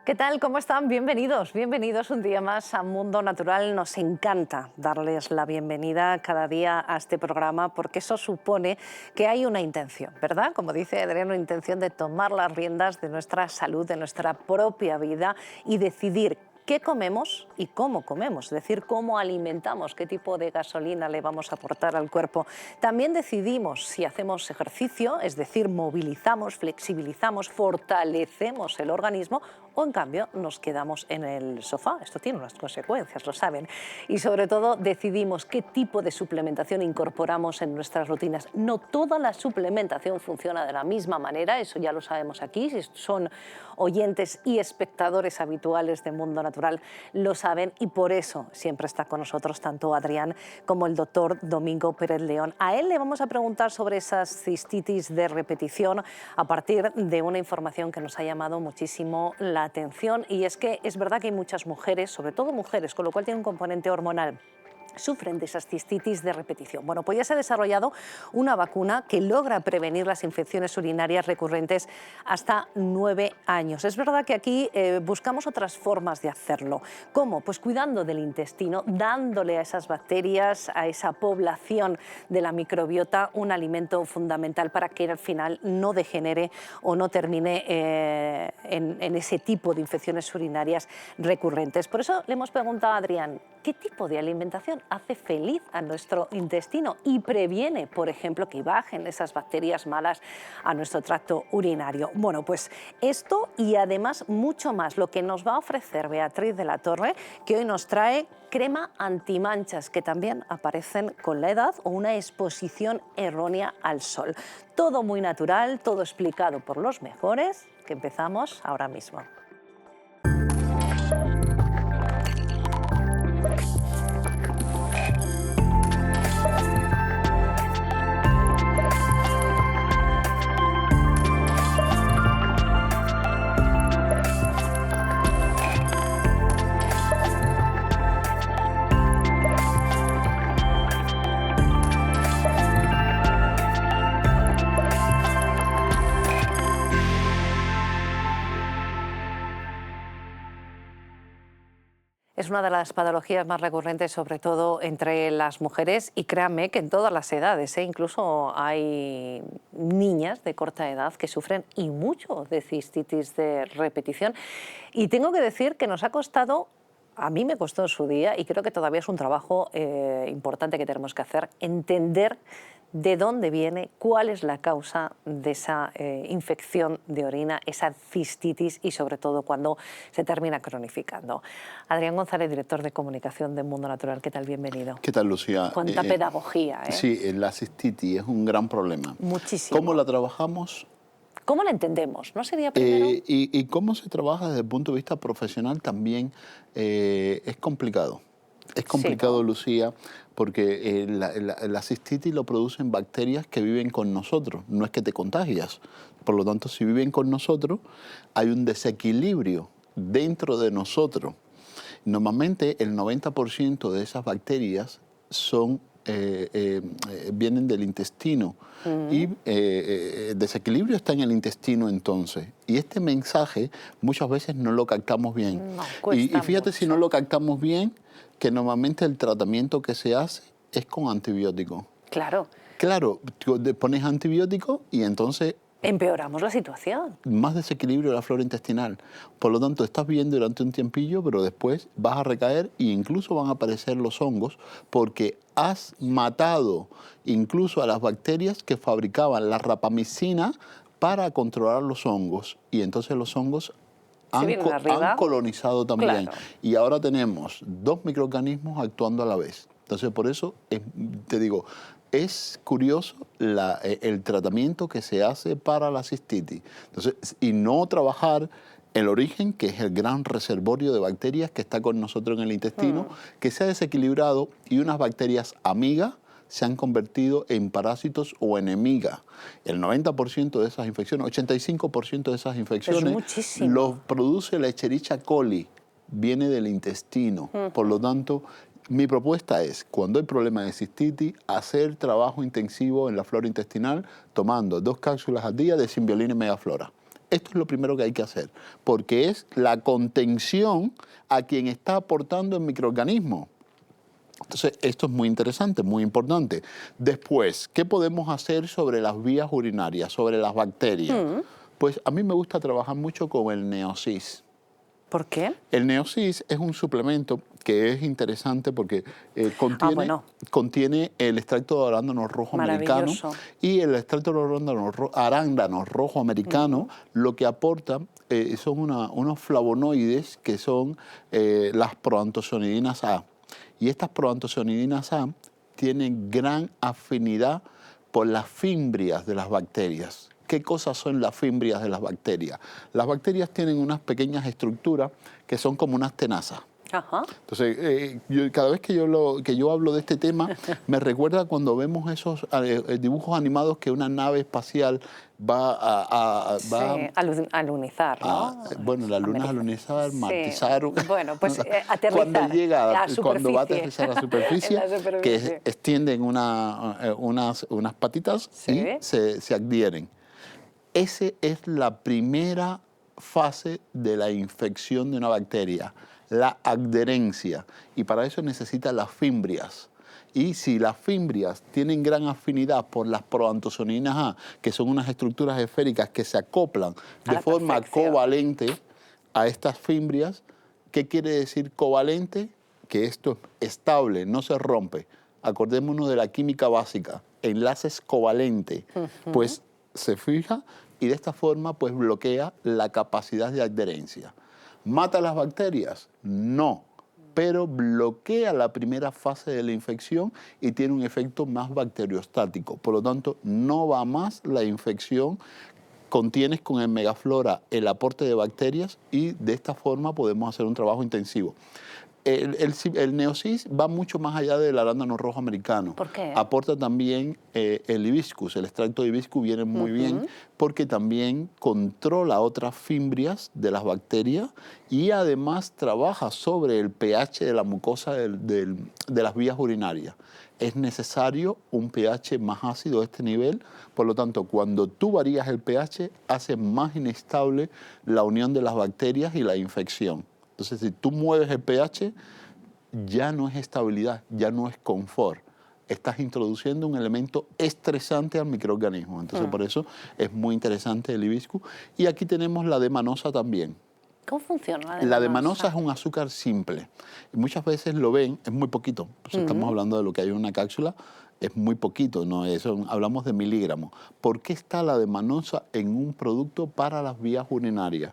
¿Qué tal? ¿Cómo están? Bienvenidos, bienvenidos un día más a Mundo Natural. Nos encanta darles la bienvenida cada día a este programa porque eso supone que hay una intención, ¿verdad? Como dice Adrián, una intención de tomar las riendas de nuestra salud, de nuestra propia vida y decidir qué comemos y cómo comemos, es decir, cómo alimentamos, qué tipo de gasolina le vamos a aportar al cuerpo. También decidimos si hacemos ejercicio, es decir, movilizamos, flexibilizamos, fortalecemos el organismo o en cambio nos quedamos en el sofá. Esto tiene unas consecuencias, lo saben. Y sobre todo decidimos qué tipo de suplementación incorporamos en nuestras rutinas. No toda la suplementación funciona de la misma manera, eso ya lo sabemos aquí, si son oyentes y espectadores habituales de Mundo Natural lo saben y por eso siempre está con nosotros tanto Adrián como el doctor Domingo Pérez León. A él le vamos a preguntar sobre esas cistitis de repetición a partir de una información que nos ha llamado muchísimo la atención y es que es verdad que hay muchas mujeres, sobre todo mujeres, con lo cual tiene un componente hormonal, sufren de esas cistitis de repetición. Bueno, pues ya se ha desarrollado una vacuna que logra prevenir las infecciones urinarias recurrentes hasta 9 años. Es verdad que aquí buscamos otras formas de hacerlo. ¿Cómo? Pues cuidando del intestino, dándole a esas bacterias, a esa población de la microbiota, un alimento fundamental para que al final no degenere o no termine en ese tipo de infecciones urinarias recurrentes. Por eso le hemos preguntado a Adrián, ¿qué tipo de alimentación hace feliz a nuestro intestino y previene, por ejemplo, que bajen esas bacterias malas a nuestro tracto urinario? Bueno, pues esto y además mucho más, lo que nos va a ofrecer Beatriz de la Torre, que hoy nos trae crema antimanchas, que también aparecen con la edad o una exposición errónea al sol. Todo muy natural, todo explicado por los mejores, que empezamos ahora mismo. Es una de las patologías más recurrentes, sobre todo entre las mujeres, y créanme que en todas las edades, incluso hay niñas de corta edad que sufren y mucho de cistitis de repetición. Y tengo que decir que nos ha costado, a mí me costó en su día, y creo que todavía es un trabajo importante que tenemos que hacer, entender de dónde viene, cuál es la causa de esa infección de orina, esa cistitis y sobre todo cuando se termina cronificando. Adrián González, director de comunicación de Mundo Natural, ¿qué tal? Bienvenido. ¿Qué tal, Lucía? Cuánta pedagogía, ¿eh? Sí, la cistitis es un gran problema. Muchísimo. ¿Cómo la trabajamos? ¿Cómo la entendemos? ¿No sería primero? Y cómo se trabaja desde el punto de vista profesional también es complicado. Es complicado, Sí, ¿no? Lucía, porque la cistitis lo producen bacterias que viven con nosotros, no es que te contagias. Por lo tanto, si viven con nosotros, hay un desequilibrio dentro de nosotros. Normalmente el 90% de esas bacterias vienen del intestino y el desequilibrio está en el intestino entonces. Y este mensaje muchas veces no lo captamos bien. No, y cuesta fíjate mucho. si no lo captamos bien, que normalmente el tratamiento que se hace es con antibiótico. Claro. Claro, tú le pones antibiótico y entonces Empeoramos la situación. más desequilibrio de la flora intestinal. Por lo tanto, estás bien durante un tiempillo, pero después vas a recaer e incluso van a aparecer los hongos porque has matado incluso a las bacterias que fabricaban la rapamicina para controlar los hongos. Y entonces los hongos han colonizado también. Claro. Y ahora tenemos dos microorganismos actuando a la vez. Entonces, por eso te digo, es curioso el tratamiento que se hace para la cistitis. Entonces, y no trabajar el origen, que es el gran reservorio de bacterias que está con nosotros en el intestino, que se ha desequilibrado y unas bacterias amigas se han convertido en parásitos o enemigas. El 90% de esas infecciones, 85% de esas infecciones los produce la Escherichia coli, viene del intestino. Por lo tanto, mi propuesta es, cuando hay problema de cistitis, hacer trabajo intensivo en la flora intestinal tomando 2 cápsulas al día de Symbiolina y Megaflora. Esto es lo primero que hay que hacer, porque es la contención a quien está aportando el microorganismo. Entonces, esto es muy interesante, muy importante. Después, ¿qué podemos hacer sobre las vías urinarias, sobre las bacterias? Pues a mí me gusta trabajar mucho con el Neosis. ¿Por qué? El Neosis es un suplemento que es interesante porque contiene el extracto de arándano rojo americano, y el extracto de arándano rojo americano lo que aporta son unos flavonoides que son las proantocianidinas A. Y estas proantocianidinas A tienen gran afinidad por las fimbrias de las bacterias. ¿Qué cosas son las fimbrias de las bacterias? Las bacterias tienen unas pequeñas estructuras que son como unas tenazas. Ajá. Entonces, cada vez que yo hablo de este tema, me recuerda cuando vemos esos dibujos animados que una nave espacial va a alunizar, ¿no? Bueno, la luna es alunizar, martizar. Bueno, pues aterrizar. Cuando llega, cuando va a aterrizar a la superficie, que extienden unas patitas y se adhieren. Esa es la primera fase de la infección de una bacteria, la adherencia, y para eso necesita las fimbrias. Y si las fimbrias tienen gran afinidad por las proantocianidinas A, que son unas estructuras esféricas que se acoplan de forma covalente a estas fimbrias, ¿qué quiere decir covalente? Que esto es estable, no se rompe. Acordémonos de la química básica, enlaces covalentes, pues se fija y de esta forma pues bloquea la capacidad de adherencia. ¿Mata las bacterias? No, pero bloquea la primera fase de la infección y tiene un efecto más bacteriostático. Por lo tanto, no va más la infección. Contienes con el Megaflora el aporte de bacterias y de esta forma podemos hacer un trabajo intensivo. El Neosis va mucho más allá del arándano rojo americano. ¿Por qué? Aporta también el hibiscus. El extracto de hibiscus viene muy bien porque también controla otras fimbrias de las bacterias y además trabaja sobre el pH de la mucosa de las vías urinarias. Es necesario un pH más ácido de este nivel, por lo tanto, cuando tú varías el pH, hace más inestable la unión de las bacterias y la infección. Entonces, si tú mueves el pH, ya no es estabilidad, ya no es confort. Estás introduciendo un elemento estresante al microorganismo. Entonces, por eso es muy interesante el hibiscus. Y aquí tenemos la demanosa también. ¿Cómo funciona la demanosa? La demanosa es un azúcar simple. Y muchas veces lo ven, es muy poquito. Pues estamos hablando de lo que hay en una cápsula, es muy poquito, ¿no? Hablamos de miligramos. ¿Por qué está la demanosa en un producto para las vías urinarias?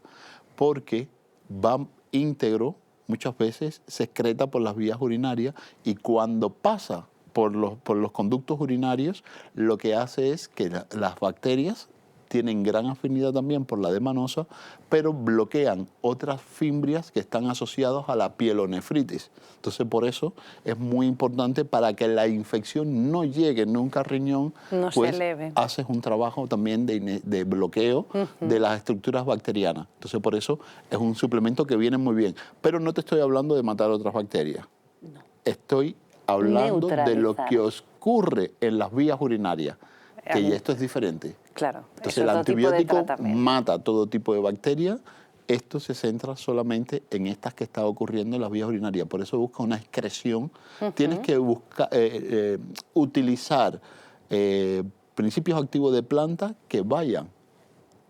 Porque va íntegro, muchas veces se excreta por las vías urinarias y cuando pasa por los conductos urinarios, lo que hace es que las bacterias tienen gran afinidad también por la demanosa, pero bloquean otras fimbrias que están asociadas a la pielonefritis. Entonces, por eso es muy importante para que la infección no llegue nunca al riñón, no pues se eleve. haces un trabajo también de bloqueo de las estructuras bacterianas. Entonces, por eso es un suplemento que viene muy bien. Pero no te estoy hablando de matar otras bacterias. No. Estoy hablando de lo que ocurre en las vías urinarias, que ya esto es diferente. Claro. Entonces el antibiótico mata todo tipo de bacterias. Esto se centra solamente en estas que están ocurriendo en las vías urinarias. Por eso busca una excreción. Tienes que utilizar principios activos de planta que vayan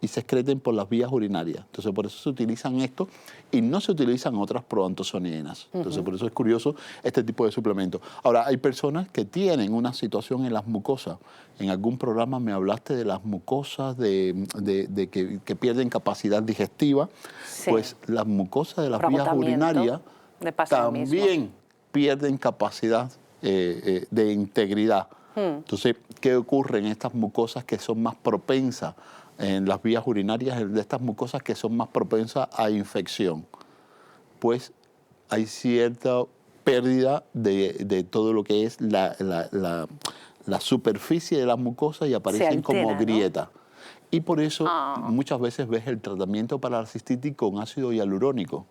y se excreten por las vías urinarias. Entonces, por eso se utilizan estos y no se utilizan otras proantocianidinas. Entonces, por eso es curioso este tipo de suplementos. Ahora, hay personas que tienen una situación en las mucosas. En algún programa me hablaste de las mucosas, que pierden capacidad digestiva. Sí. Pues las mucosas de las vías urinarias también pierden capacidad de integridad. Entonces, ¿qué ocurre en estas mucosas que son más propensas en las vías urinarias, de estas mucosas que son más propensas a infección? Pues hay cierta pérdida de todo lo que es la superficie de las mucosas y aparecen como grietas. ¿No? Y por eso muchas veces ves el tratamiento para la cistitis con ácido hialurónico.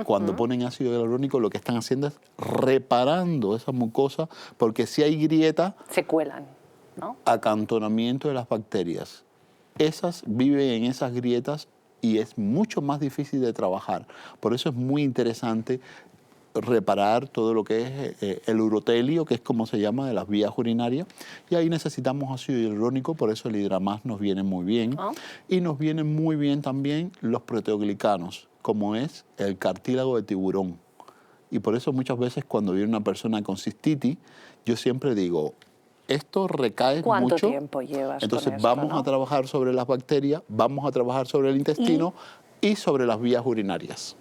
Cuando ponen ácido hialurónico, lo que están haciendo es reparando esa mucosa, porque si hay grieta, se cuelan, ¿no? Acantonamiento de las bacterias. esas viven en esas grietas y es mucho más difícil de trabajar. Por eso es muy interesante reparar todo lo que es el urotelio, que es como se llama, de las vías urinarias, y ahí necesitamos ácido hialurónico, por eso el Hidramás nos viene muy bien, y nos vienen muy bien también los proteoglicanos, como es el cartílago de tiburón. Y por eso muchas veces cuando viene una persona con cistitis, yo siempre digo, esto recae ¿Cuánto mucho, tiempo llevas entonces con esto, vamos no? a trabajar sobre las bacterias, vamos a trabajar sobre el intestino y sobre las vías urinarias.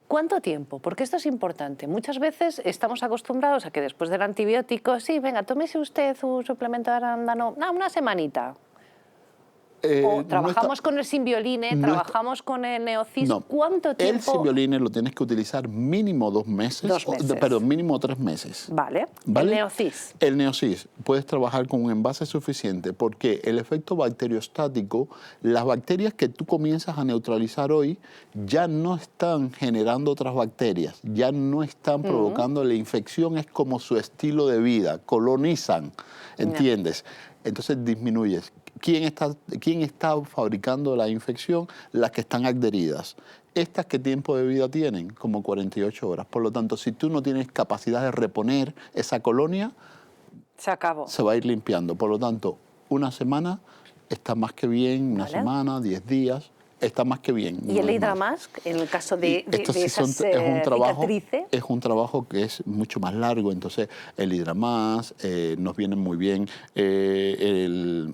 ¿Cuánto tiempo? Porque esto es importante. Muchas veces estamos acostumbrados a que después del antibiótico, sí, venga, tómese usted un suplemento de arándano, una semanita. O No está, trabajamos con el Simbioline, no está, trabajamos con el Neocis. no, ¿Cuánto el tiempo? Simbioline lo tienes que utilizar mínimo 2 meses, 2 meses. perdón, mínimo 3 meses. Vale. ¿Vale? El Neocis. El Neocis, puedes trabajar con un envase suficiente porque el efecto bacteriostático, las bacterias que tú comienzas a neutralizar hoy ya no están generando otras bacterias, ya no están provocando la infección, es como su estilo de vida, colonizan, ¿entiendes? Entonces disminuyes. ¿Quién está fabricando la infección? Las que están adheridas. ¿Estas qué tiempo de vida tienen? Como 48 horas. Por lo tanto, si tú no tienes capacidad de reponer esa colonia, Se acabó. se va a ir limpiando. Por lo tanto, una semana está más que bien, una semana, 10 días, está más que bien. ¿Y el Hidramás, en el caso de esas cicatrices? Es un trabajo que es mucho más largo, entonces el Hidramás nos viene muy bien, el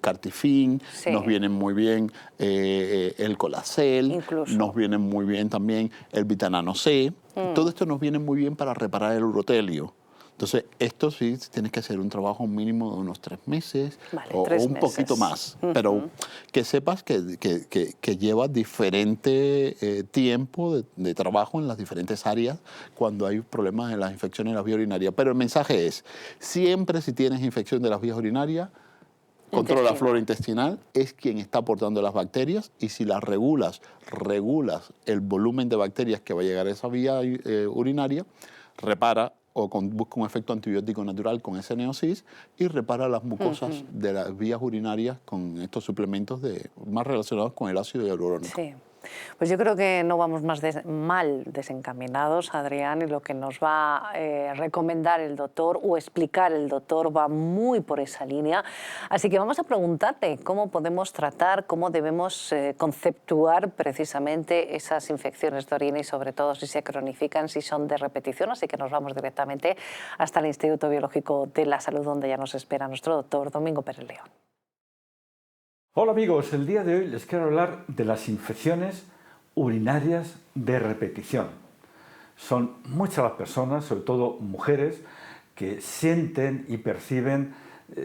Cartifin, nos viene muy bien el Colacel, Incluso. nos viene muy bien también el Vitanano C, todo esto nos viene muy bien para reparar el urotelio. Entonces, esto sí tienes que hacer un trabajo mínimo de unos 3 meses, vale, o 3 un meses. poquito más, pero que sepas que lleva diferente tiempo de trabajo en las diferentes áreas cuando hay problemas en las infecciones de las vías urinarias. Pero el mensaje es, siempre si tienes infección de las vías urinarias, controla la flora intestinal, es quien está aportando las bacterias, y si las regulas el volumen de bacterias que va a llegar a esa vía urinaria, repara o busca un efecto antibiótico natural con ese Neocis y repara las mucosas de las vías urinarias con estos suplementos más relacionados con el ácido hialurónico. Sí. Pues yo creo que no vamos mal desencaminados, Adrián, y lo que nos va a recomendar el doctor o explicar el doctor va muy por esa línea. Así que vamos a preguntarte cómo podemos tratar, cómo debemos conceptuar precisamente esas infecciones de orina y sobre todo si se cronifican, si son de repetición. Así que nos vamos directamente hasta el Instituto Biológico de la Salud, donde ya nos espera nuestro doctor Domingo Pérez León. Hola amigos, el día de hoy les quiero hablar de las infecciones urinarias de repetición. Son muchas las personas, sobre todo mujeres, que sienten y perciben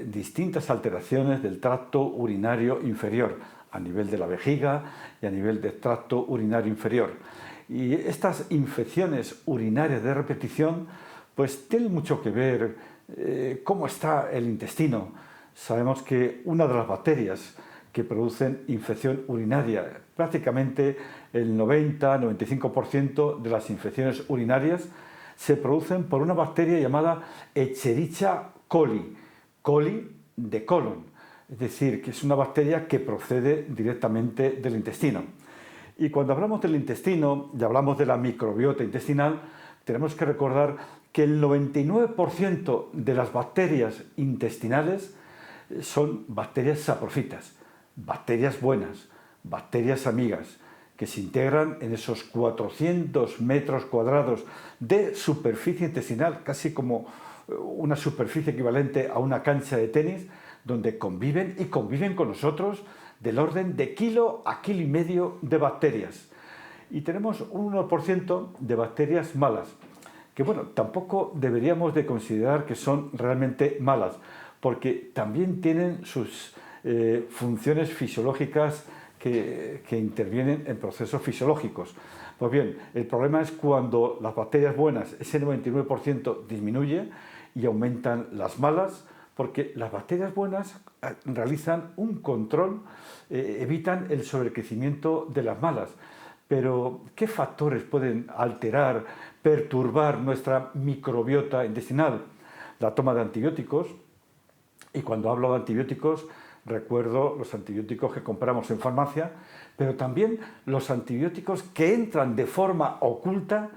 distintas alteraciones del tracto urinario inferior, a nivel de la vejiga y a nivel del tracto urinario inferior. Y estas infecciones urinarias de repetición pues tienen mucho que ver cómo está el intestino. Sabemos que una de las bacterias que producen infección urinaria, prácticamente el 90-95% de las infecciones urinarias se producen por una bacteria llamada Escherichia coli, coli de colon, es decir, que es una bacteria que procede directamente del intestino. Y cuando hablamos del intestino y hablamos de la microbiota intestinal, tenemos que recordar que el 99% de las bacterias intestinales son bacterias saprofitas, bacterias buenas, bacterias amigas, que se integran en esos 400 metros cuadrados de superficie intestinal, casi como una superficie equivalente a una cancha de tenis, donde conviven y conviven con nosotros del orden de kilo a kilo y medio de bacterias. Y tenemos un 1% de bacterias malas, que bueno, tampoco deberíamos de considerar que son realmente malas, porque también tienen sus funciones fisiológicas que intervienen en procesos fisiológicos. Pues bien, el problema es cuando las bacterias buenas, ese 99% disminuye y aumentan las malas, porque las bacterias buenas realizan un control, evitan el sobrecrecimiento de las malas. Pero, ¿qué factores pueden alterar, perturbar nuestra microbiota intestinal? La toma de antibióticos, y cuando hablo de antibióticos Recuerdo los antibióticos que compramos en farmacia, pero también los antibióticos que entran de forma oculta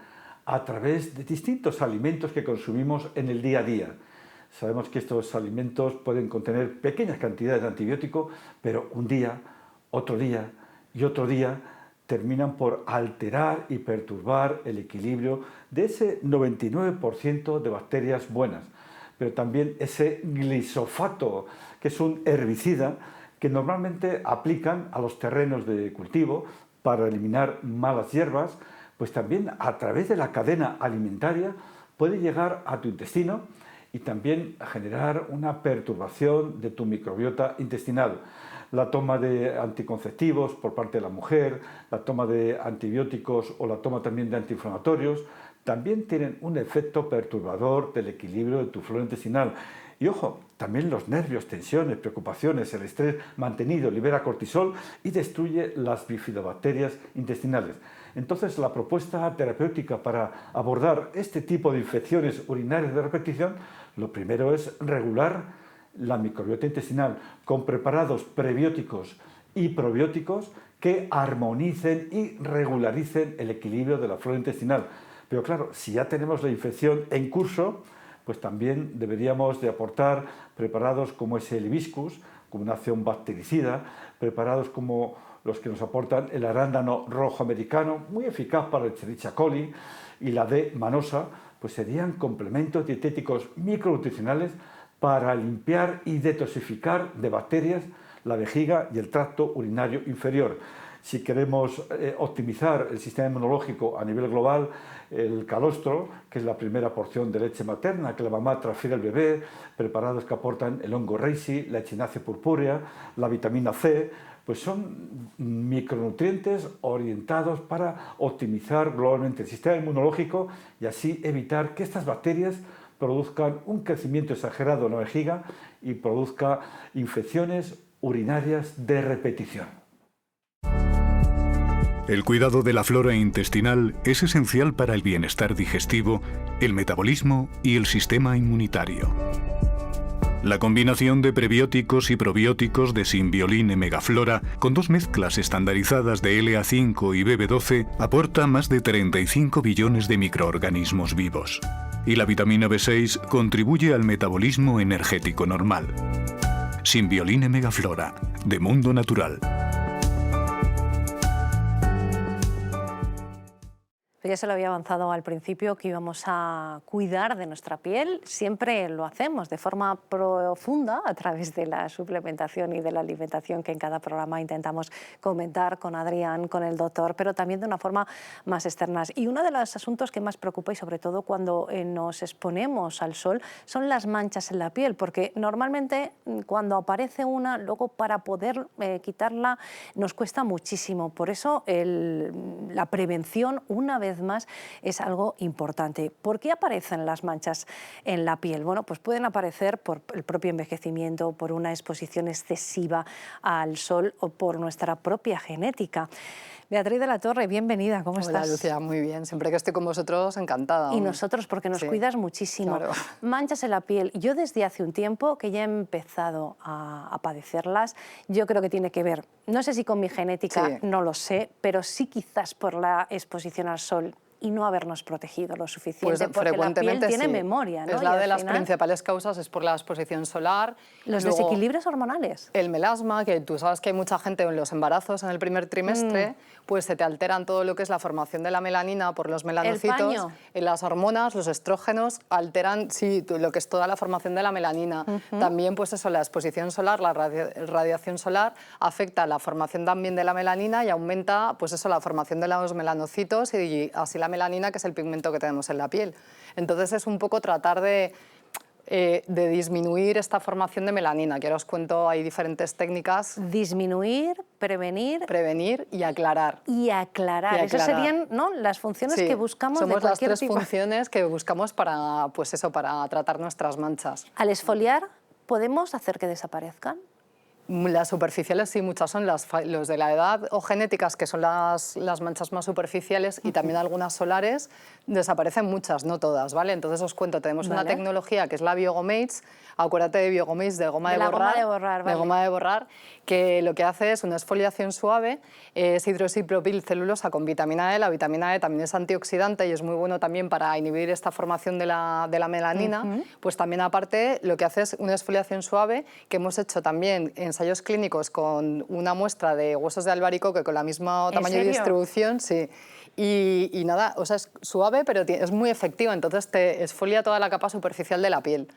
a través de distintos alimentos que consumimos en el día a día. Sabemos que estos alimentos pueden contener pequeñas cantidades de antibiótico, pero un día, otro día y otro día terminan por alterar y perturbar el equilibrio de ese 99% de bacterias buenas. Pero también ese glisofato, que es un herbicida que normalmente aplican a los terrenos de cultivo para eliminar malas hierbas, pues también a través de la cadena alimentaria puede llegar a tu intestino y también generar una perturbación de tu microbiota intestinal. La toma de anticonceptivos por parte de la mujer, la toma de antibióticos o la toma también de antiinflamatorios, también tienen un efecto perturbador del equilibrio de tu flora intestinal. Y ojo, también los nervios, tensiones, preocupaciones, el estrés mantenido libera cortisol y destruye las bifidobacterias intestinales. Entonces, la propuesta terapéutica para abordar este tipo de infecciones urinarias de repetición, lo primero es regular la microbiota intestinal con preparados prebióticos y probióticos que armonicen y regularicen el equilibrio de la flora intestinal. Pero claro, si ya tenemos la infección en curso, pues también deberíamos de aportar preparados como es el hibiscus, como una acción bactericida, preparados como los que nos aportan el arándano rojo americano, muy eficaz para el Escherichia coli, y la D. manosa, pues serían complementos dietéticos micronutricionales para limpiar y detoxificar de bacterias la vejiga y el tracto urinario inferior. Si queremos optimizar el sistema inmunológico a nivel global, el calostro, que es la primera porción de leche materna que la mamá transfiere al bebé, preparados que aportan el hongo reishi, la echinacea purpúrea, la vitamina C, pues son micronutrientes orientados para optimizar globalmente el sistema inmunológico y así evitar que estas bacterias produzcan un crecimiento exagerado en la vejiga y produzca infecciones urinarias de repetición. El cuidado de la flora intestinal es esencial para el bienestar digestivo, el metabolismo y el sistema inmunitario. La combinación de prebióticos y probióticos de Symbiolin Megaflora, con 2 mezclas estandarizadas de LA5 y BB12, aporta más de 35 billones de microorganismos vivos. Y la vitamina B6 contribuye al metabolismo energético normal. Symbiolin Megaflora, de Mundo Natural. Ya se lo había avanzado al principio que íbamos a cuidar de nuestra piel. Siempre lo hacemos de forma profunda a través de la suplementación y de la alimentación que en cada programa intentamos comentar con Adrián, con el doctor, pero también de una forma más externa. Y uno de los asuntos que más preocupa, y sobre todo cuando nos exponemos al sol, son las manchas en la piel, porque normalmente cuando aparece una, luego para poder quitarla nos cuesta muchísimo. Por eso la prevención, una vez más, es algo importante. ¿Por qué aparecen las manchas en la piel? Bueno, pues pueden aparecer por el propio envejecimiento, por una exposición excesiva al sol o por nuestra propia genética. Beatriz de la Torre, bienvenida, ¿cómo estás? Hola, Lucía, muy bien. Siempre que estoy con vosotros, encantada. Y nosotros, porque nos cuidas muchísimo. Claro. Manchas en la piel. Yo desde hace un tiempo que ya he empezado a padecerlas, yo creo que tiene que ver, no sé si con mi genética, no lo sé, pero sí quizás por la exposición al sol y no habernos protegido lo suficiente, Pues porque la piel tiene sí. memoria, ¿no? Es la de las principales causas, es por la exposición solar. Los Luego, desequilibrios hormonales. el melasma, que tú sabes que hay mucha gente en los embarazos en el primer trimestre, pues se te alteran todo lo que es la formación de la melanina por los melanocitos. Las hormonas, los estrógenos, alteran lo que es toda la formación de la melanina. También, pues eso, la exposición solar, la radiación solar, afecta la formación también de la melanina y aumenta, pues eso, la formación de los melanocitos y así la melanina, que es el pigmento que tenemos en la piel. Entonces es un poco tratar de disminuir esta formación de melanina, que ahora os cuento, hay diferentes técnicas. Disminuir, prevenir... Prevenir y aclarar. Y aclarar. Esas serían, ¿no?, las funciones que buscamos de cualquier tipo. Somos las 3 funciones que buscamos para, pues eso, para tratar nuestras manchas. ¿Al exfoliar podemos hacer que desaparezcan? Las superficiales sí, muchas son los de la edad o genéticas, que son las manchas más superficiales, y también algunas solares. Desaparecen muchas, no todas, ¿vale? Entonces os cuento, tenemos una tecnología que es la Biogomates. Acuérdate de Biogomates, de goma de borrar, de goma de borrar, que lo que hace es una exfoliación suave, es hidroxipropilcelulosa con vitamina E. La vitamina E también es antioxidante y es muy bueno también para inhibir esta formación de la melanina. Pues también aparte lo que hace es una exfoliación suave, que hemos hecho también ensayos clínicos con una muestra de huesos de albaricoque con la misma tamaño y distribución, sí. Y nada, o sea, es suave, pero es muy efectiva, entonces te exfolia toda la capa superficial de la piel.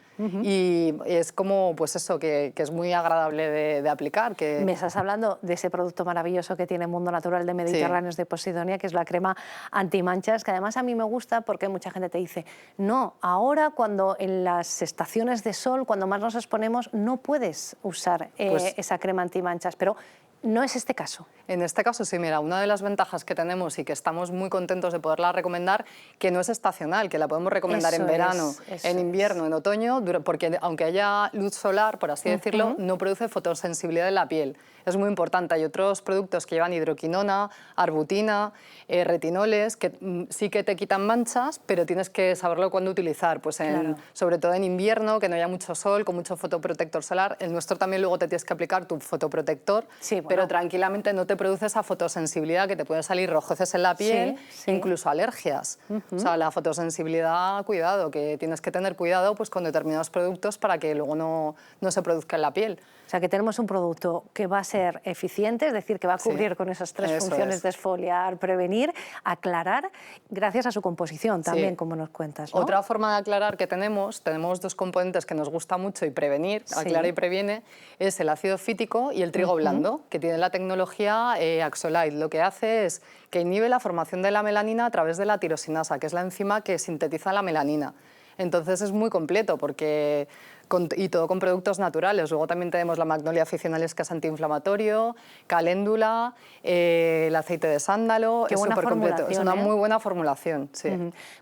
Y es como, pues eso, que es muy agradable de aplicar. Me estás hablando de ese producto maravilloso que tiene Mundo Natural de Mediterráneos de Posidonia, que es la crema antimanchas, que además a mí me gusta porque mucha gente te dice, no, ahora cuando en las estaciones de sol, cuando más nos exponemos, no puedes usar esa crema antimanchas, pero no es este caso. En este caso sí, mira, una de las ventajas que tenemos y que estamos muy contentos de poderla recomendar, que no es estacional, que la podemos recomendar en verano, en invierno, en otoño, porque aunque haya luz solar, por así decirlo, no produce fotosensibilidad en la piel. Es muy importante. Hay otros productos que llevan hidroquinona, arbutina, retinoles, que sí que te quitan manchas, pero tienes que saberlo cuándo utilizar, pues sobre todo en invierno, que no haya mucho sol, con mucho fotoprotector solar. El nuestro también luego te tienes que aplicar tu fotoprotector, pero tranquilamente no te produce esa fotosensibilidad, que te pueden salir rojeces en la piel, incluso alergias. O sea, la fotosensibilidad, cuidado, que tienes que tener cuidado pues, con determinados productos para que luego no se produzca en la piel. O sea, que tenemos un producto que va a ser eficiente, es decir, que va a cubrir con esas tres funciones de exfoliar, prevenir, aclarar, gracias a su composición también, como nos cuentas, ¿no? Otra forma de aclarar que tenemos dos componentes que nos gusta mucho y prevenir, aclara y previene, es el ácido fítico y el trigo blando, que tiene la tecnología Axolite. Lo que hace es que inhibe la formación de la melanina a través de la tirosinasa, que es la enzima que sintetiza la melanina. Entonces es muy completo porque y todo con productos naturales. Luego también tenemos la Magnolia officinalis, que es antiinflamatorio, caléndula, el aceite de sándalo. Qué buena formulación, es una muy buena formulación. Sí.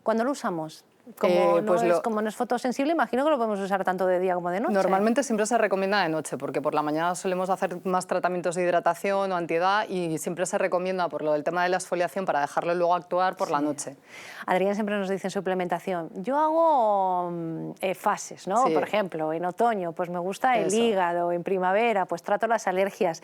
¿Cuándo lo usamos? Como no es fotosensible, imagino que lo podemos usar tanto de día como de noche. Normalmente siempre se recomienda de noche, porque por la mañana solemos hacer más tratamientos de hidratación o antiedad, y siempre se recomienda por lo del tema de la exfoliación para dejarlo luego actuar por la noche. Adrián siempre nos dice en suplementación, yo hago fases, ¿no? Por ejemplo, en otoño pues me gusta el hígado, en primavera pues trato las alergias.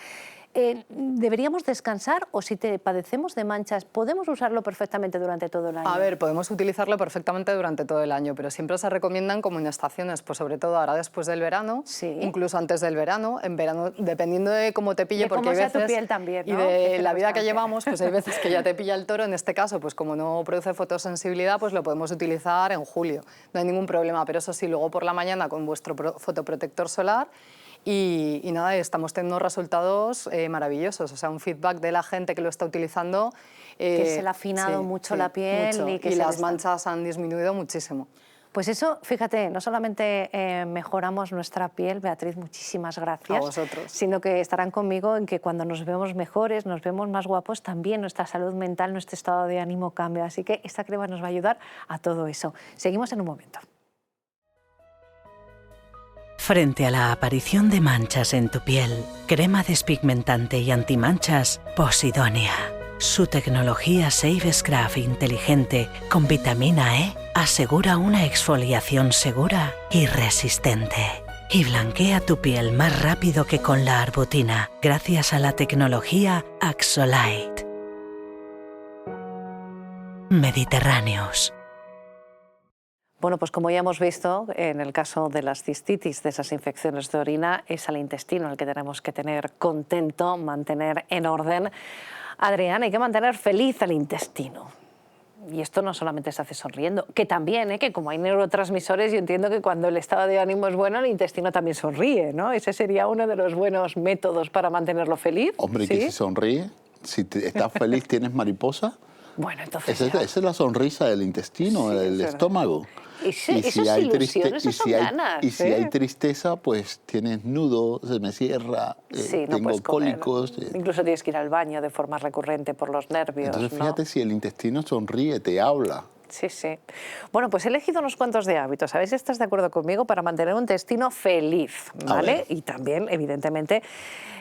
¿Deberíamos descansar o si padecemos de manchas podemos usarlo perfectamente durante todo el año? A ver, podemos utilizarlo perfectamente durante todo el año, pero siempre se recomiendan como en estaciones, pues sobre todo ahora después del verano, incluso antes del verano, en verano, dependiendo de cómo te pille, porque hay veces, tu piel también, ¿no? Y de la vida que llevamos, pues hay veces que ya te pilla el toro. En este caso, pues como no produce fotosensibilidad, pues lo podemos utilizar en julio, no hay ningún problema, pero eso sí, luego por la mañana con vuestro fotoprotector solar. Y nada, estamos teniendo resultados maravillosos, o sea, un feedback de la gente que lo está utilizando. Que se le ha afinado mucho la piel. Mucho. Y las manchas han disminuido muchísimo. Pues eso, fíjate, no solamente mejoramos nuestra piel, Beatriz, muchísimas gracias, a vosotros, sino que estarán conmigo en que cuando nos vemos mejores, nos vemos más guapos, también nuestra salud mental, nuestro estado de ánimo cambia. Así que esta crema nos va a ayudar a todo eso. Seguimos en un momento. Frente a la aparición de manchas en tu piel, crema despigmentante y antimanchas Posidonia. Su tecnología Safe Scrub inteligente con vitamina E asegura una exfoliación segura y resistente. Y blanquea tu piel más rápido que con la arbutina, gracias a la tecnología Axolite. Mediterráneos. Bueno, pues como ya hemos visto, en el caso de las cistitis, de esas infecciones de orina, es al intestino el que tenemos que tener contento, mantener en orden. Adrián, hay que mantener feliz al intestino. Y esto no solamente se hace sonriendo, que también, que como hay neurotransmisores, yo entiendo que cuando el estado de ánimo es bueno, el intestino también sonríe, ¿no? Ese sería uno de los buenos métodos para mantenerlo feliz. Hombre, que si sonríe, si estás feliz, tienes mariposa. Bueno, entonces esa es la sonrisa del intestino, del estómago. ganas. Y si hay tristeza, pues tienes nudo, se me cierra, tengo cólicos. Incluso tienes que ir al baño de forma recurrente por los nervios. Entonces fíjate, si el intestino sonríe, te habla. Sí, sí. Bueno, pues he elegido unos cuantos de hábitos, a ver si estás de acuerdo conmigo, para mantener un intestino feliz, ¿vale? Y también, evidentemente,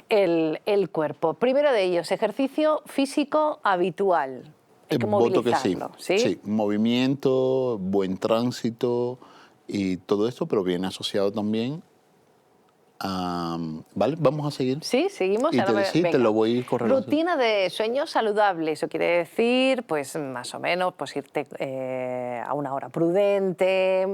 el cuerpo. Primero de ellos, ejercicio físico habitual. Hay que movilizarlo, que sí. Sí, movimiento, buen tránsito y todo esto, pero viene asociado también a... ¿Vale? ¿Vamos a seguir? Sí, seguimos. Te lo voy a ir corriendo. Rutina de sueño saludable. Eso quiere decir, pues más o menos, pues irte a una hora prudente,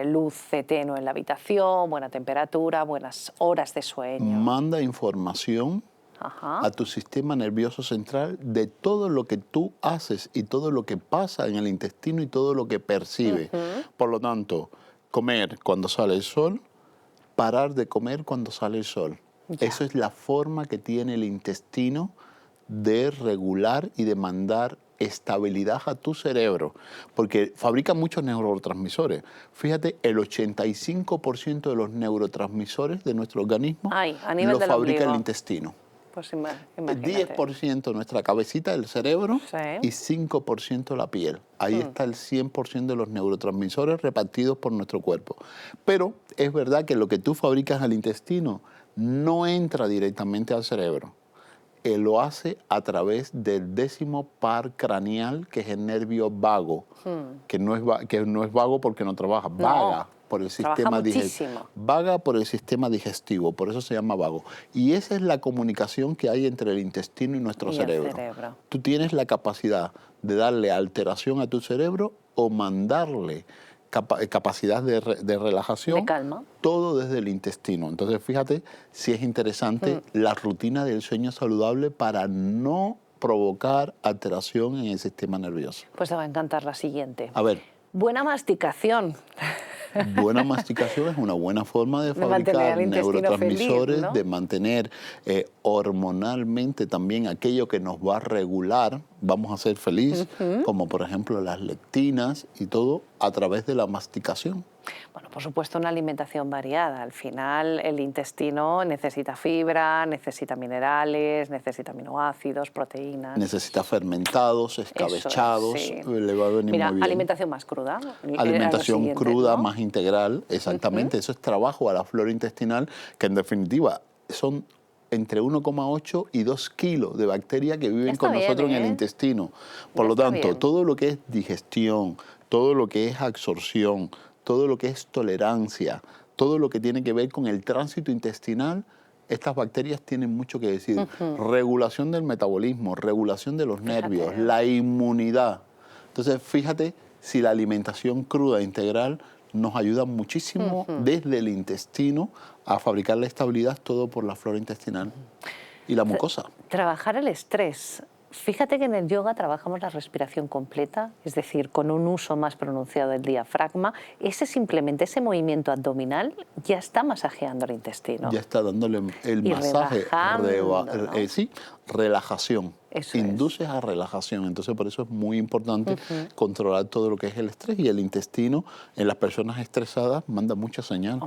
luz tenue en la habitación, buena temperatura, buenas horas de sueño. Manda información a tu sistema nervioso central de todo lo que tú haces y todo lo que pasa en el intestino y todo lo que percibe. Por lo tanto, comer cuando sale el sol, parar de comer cuando sale el sol. Eso es la forma que tiene el intestino de regular y de mandar estabilidad a tu cerebro, porque fabrica muchos neurotransmisores. Fíjate, el 85% de los neurotransmisores de nuestro organismo lo fabrica el intestino. Pues el 10% nuestra cabecita del cerebro y 5% la piel. Ahí está el 100% de los neurotransmisores repartidos por nuestro cuerpo. Pero es verdad que lo que tú fabricas al intestino no entra directamente al cerebro. Él lo hace a través del 10º par craneal, que es el nervio vago, que no es vago porque no trabaja, vaga. Por el sistema vaga por el sistema digestivo, por eso se llama vago. Y esa es la comunicación que hay entre el intestino y nuestro cerebro. Tú tienes la capacidad de darle alteración a tu cerebro o mandarle capacidad de relajación, de calma, todo desde el intestino. Entonces fíjate si es interesante la rutina del sueño saludable para no provocar alteración en el sistema nervioso. Pues te va a encantar la siguiente. A ver. Buena masticación. Buena masticación es una buena forma de fabricar neurotransmisores, feliz, ¿no? De mantener hormonalmente también aquello que nos va a regular, vamos a ser felices, como por ejemplo las lectinas y todo a través de la masticación. Bueno, por supuesto, una alimentación variada. Al final, el intestino necesita fibra, necesita minerales, necesita aminoácidos, proteínas. Necesita fermentados, escabechados. Sí. Le va a venir muy bien. Alimentación más cruda. Alimentación cruda, ¿no? Más integral, exactamente. Eso es trabajo a la flora intestinal, que en definitiva son entre 1,8 y 2 kilos de bacterias que viven con nosotros en el intestino. Por lo tanto, todo lo que es digestión, todo lo que es absorción, todo lo que es tolerancia, todo lo que tiene que ver con el tránsito intestinal, estas bacterias tienen mucho que decir. Regulación del metabolismo, regulación de los nervios, la inmunidad. Entonces, fíjate si la alimentación cruda integral nos ayuda muchísimo desde el intestino a fabricar la estabilidad, todo por la flora intestinal y la mucosa. Trabajar el estrés. Fíjate que en el yoga trabajamos la respiración completa, es decir, con un uso más pronunciado del diafragma. Simplemente ese movimiento abdominal ya está masajeando el intestino. Ya está dándole el masaje, ¿no? Sí, relajación. Eso induces a relajación. Entonces, por eso es muy importante controlar todo lo que es el estrés. Y el intestino, en las personas estresadas, manda mucha señal.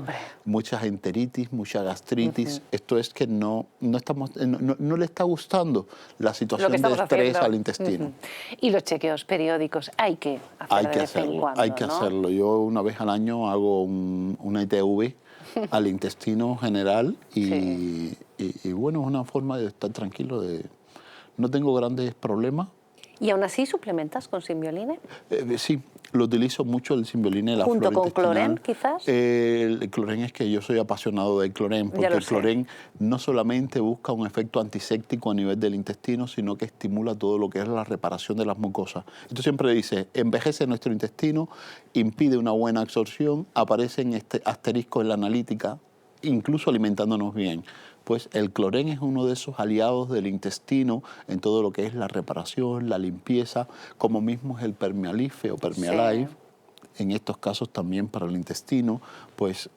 Muchas enteritis, mucha gastritis. Esto es que no le está gustando la situación de estrés al intestino. Y los chequeos periódicos hay que hacerlo de vez en cuando, hay que hacerlo. Yo una vez al año hago una ITV al intestino general y bueno, es una forma de estar tranquilo, no tengo grandes problemas. ¿Y aún así suplementas con Symbioline? Sí, lo utilizo mucho el Symbioline de la flora intestinal. ¿Junto con Clorén, quizás? El Clorén es que yo soy apasionado del Clorén, porque el Clorén no solamente busca un efecto antiséptico a nivel del intestino, sino que estimula todo lo que es la reparación de las mucosas. Esto siempre dice, envejece nuestro intestino, impide una buena absorción, aparecen asteriscos en la analítica, incluso alimentándonos bien. Pues el Clorén es uno de esos aliados del intestino en todo lo que es la reparación, la limpieza, como mismo es el Permealife o Permealife, en estos casos también para el intestino, pues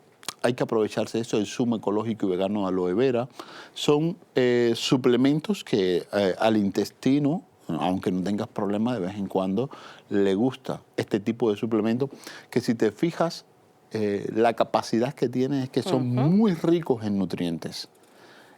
hay que aprovecharse de eso, el zumo ecológico y vegano de aloe vera. Son suplementos que al intestino aunque no tengas problemas, de vez en cuando le gusta este tipo de suplementos, que si te fijas, la capacidad que tienen es que son muy ricos en nutrientes.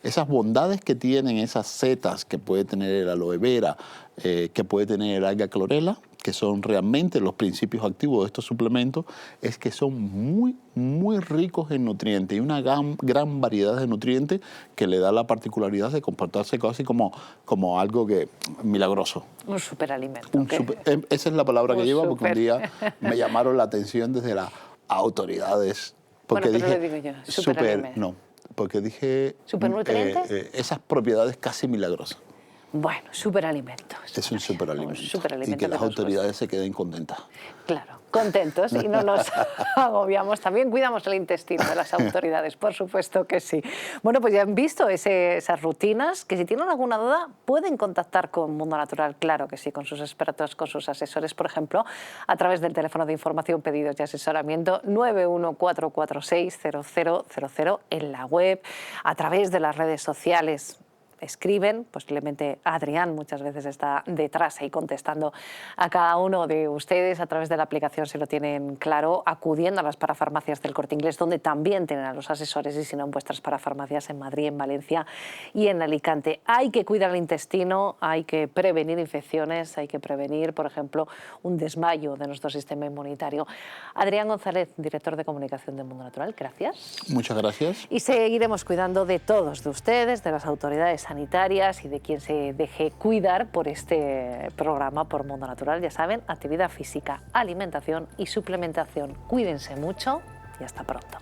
Esas bondades que tienen esas setas que puede tener el aloe vera, que puede tener el alga clorela, que son realmente los principios activos de estos suplementos, es que son muy, muy ricos en nutrientes y una gran variedad de nutrientes que le da la particularidad de comportarse casi como algo milagroso. Un superalimento. Esa es la palabra que lleva, porque un día me llamaron la atención desde las autoridades. Porque bueno, pero dije, le digo yo, superalimento. No, porque dije ¿Supernutrientes? Esas propiedades casi milagrosas. Bueno, superalimentos. Es un superalimento. Superalimento Y que las nos autoridades gusta. se queden contentas. Claro, contentos y no nos agobiamos. También cuidamos el intestino de las autoridades, por supuesto que sí. Bueno, pues ya han visto esas rutinas, que si tienen alguna duda pueden contactar con Mundo Natural, claro que sí, con sus expertos, con sus asesores, por ejemplo, a través del teléfono de información, pedidos y asesoramiento 914460000 en la web, a través de las redes sociales. Escriben, posiblemente Adrián muchas veces está detrás ahí contestando a cada uno de ustedes a través de la aplicación, si lo tienen claro, acudiendo a las parafarmacias del Corte Inglés, donde también tienen a los asesores, y si no en vuestras parafarmacias en Madrid, en Valencia y en Alicante. Hay que cuidar el intestino, hay que prevenir infecciones, hay que prevenir, por ejemplo, un desmayo de nuestro sistema inmunitario. Adrián González, director de comunicación de Mundo Natural, gracias. Muchas gracias. Y seguiremos cuidando de todos, de ustedes, de las autoridades sanitarias y de quien se deje cuidar por este programa, por Mundo Natural. Ya saben, actividad física, alimentación y suplementación. Cuídense mucho y hasta pronto.